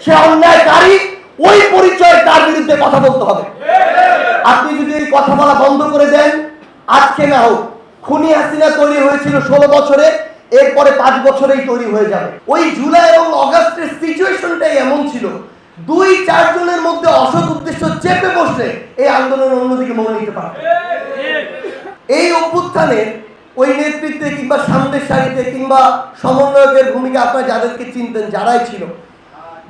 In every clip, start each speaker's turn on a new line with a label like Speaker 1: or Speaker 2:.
Speaker 1: সে অন্যায়কারী, ওই পরিচয় তার বিরুদ্ধে কথা বলতে হবে। আপনি যদি এই কথা বলা বন্ধ করে দেন, আজকে না হোক, খুনি হাসিনা তৈরি হয়েছিল 16 বছরে, এরপরে 5 বছরেই তৈরি হয়ে যাবে। ওই জুলাই এবং অগাস্টের সিচুয়েশনটাই এমন ছিল, 2-4 জনের মধ্যে অসৎ উদ্দেশ্য চেপে বসলে এই আন্দোলন অন্যদিকে মনে নিতে পারে। এই অভ্যুত্থানে ওই নেতৃত্বে কিংবা সামনের সারিতে কিংবা সমন্বয়কের ভূমিকা আপনারা যাদেরকে চিনতেন, যারাই ছিল,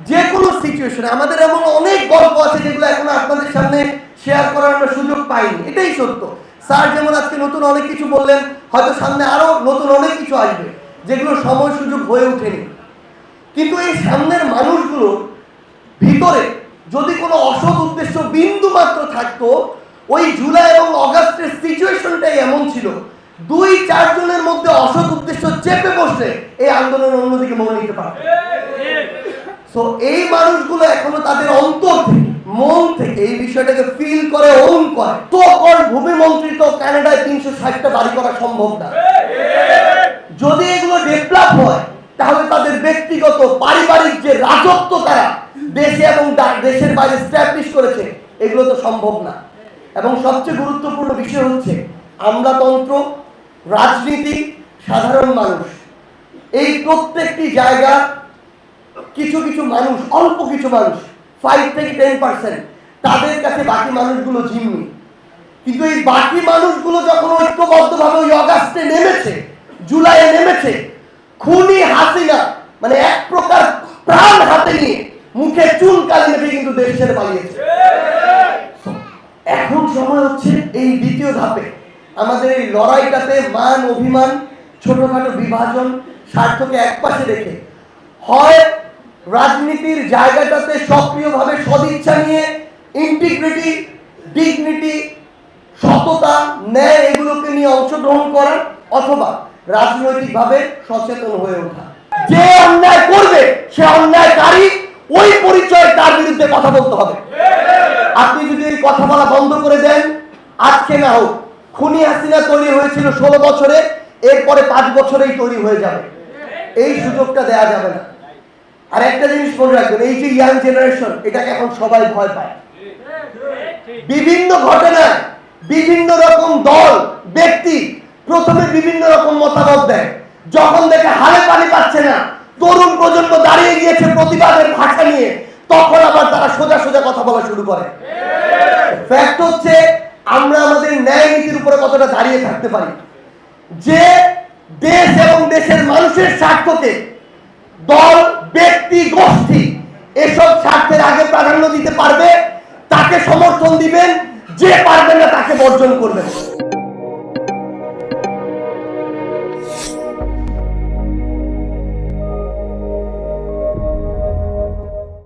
Speaker 1: যে কোনো সিচুয়েশনে আমাদের এমন অনেক গল্প আছে যেগুলো এখন আপনাদের সামনে শেয়ার করার আমরা সুযোগ পাইনি। এটাই সত্য। স্যার যেমন আজকে নতুন অনেক কিছু বললেন, হয়তো সামনে আরো নতুন অনেক কিছু আসবে যেগুলো সময় সুযোগ হয়ে ওঠেনি। কিন্তু এই সামনের মানুষগুলোর ভিতরে যদি কোনো অসৎ উদ্দেশ্য বিন্দু মাত্র থাকতো, ওই জুলাই এবং অগাস্টের সিচুয়েশনটাই এমন ছিল, 2-4 জনের মধ্যে অসৎ উদ্দেশ্য চেপে বসলে এই আন্দোলন অন্যদিকে মনে নিতে পারে। সো এই মানুষগুলো এখনো তাদের অন্তর থেকে, মন থেকে এই বিষয়টাকে ফিল করে, ওন করে। তো ভূমি মন্ত্রী তো কানাডায় 360টা বাড়ি করা সম্ভব না। যদি এগুলো ডেভেলপ হয়, তাহলে তাদের ব্যক্তিগত পারিবারিক যে রাজত্ব তারা দেশে এবং দেশের বাইরে স্ট্যাবলিশ করেছে, এগুলো তো সম্ভব না। এবং সবচেয়ে গুরুত্বপূর্ণ বিষয় হচ্ছে আমলাতন্ত্র, রাজনীতি, সাধারণ মানুষ, এই প্রত্যেকটি জায়গা কিছু কিছু মানুষ, অল্প কিছু মানুষ, 5 থেকে 10%, তাদের কাছে বাকি মানুষগুলো জিম্মি। কিন্তু এই বাকি মানুষগুলো যখন ঐক্যবদ্ধভাবে ওই অগাস্টে নেমেছে, জুলাইয়ে নেমেছে, খুনি হাসিনা মানে এক প্রকার প্রাণ হাতে নিয়ে মুখে চুন কালি মেখে কিন্তু দেশ ছেড়ে পালিয়েছে। এখন সময় হচ্ছে এই দ্বিতীয় ধাপে আমাদের এই লড়াইটাতে মান অভিমান, ছোটখাটো বিভাজন, স্বার্থকে একপাশে রেখে হয় রাজনীতির জায়গাটাতে সক্রিয়ভাবে সদিচ্ছা নিয়ে ইন্টিগ্রিটি, ডিগনিটি, সততা, ন্যায় এগুলোকে নিয়ে অংশগ্রহণ করা, অথবা রাজনৈতিকভাবে সচেতন হয়ে ওঠা। যে অন্যায় করবে সে অন্যায়কারী, ওই পরিচয় তার বিরুদ্ধে কথা বলতে হবে। আপনি যদি এই কথা বলা বন্ধ করে দেন, আজকে না হোক, খুনি হাসিনা তৈরি হয়েছিল 16 বছরে, এরপরে 5 বছরেই তৈরি হয়ে যাবে। এই সুযোগটা দেয়া যাবে না। আর একটা জিনিস মনে রাখবেন, এই যে ইয়াং জেনারেশন, এটাকে এখন সবাই ভয় পায়। বিভিন্ন ঘটনায় বিভিন্ন রকম দল, ব্যক্তি প্রথমে বিভিন্ন রকম মতামত দেয়, যখন দেখে হালে পানি পাচ্ছে না, তরুণ প্রজন্ম দাঁড়িয়ে গিয়েছে প্রতিবাদের ভাষা নিয়ে, তখন আবার তারা সোজা সোজা কথা বলা শুরু করে। ফ্যাক্ট হচ্ছে আমরা আমাদের ন্যায় নীতির উপরে কতটা দাঁড়িয়ে থাকতে পারি। যে দেশ এবং দেশের মানুষের স্বার্থকে দল, ব্যক্তি, গোষ্ঠী এসব স্বার্থের আগে প্রাধান্য দিতে পারবে, তাকে সমর্থন দিবেন, যে পারবে না তাকে বর্জন করবেন।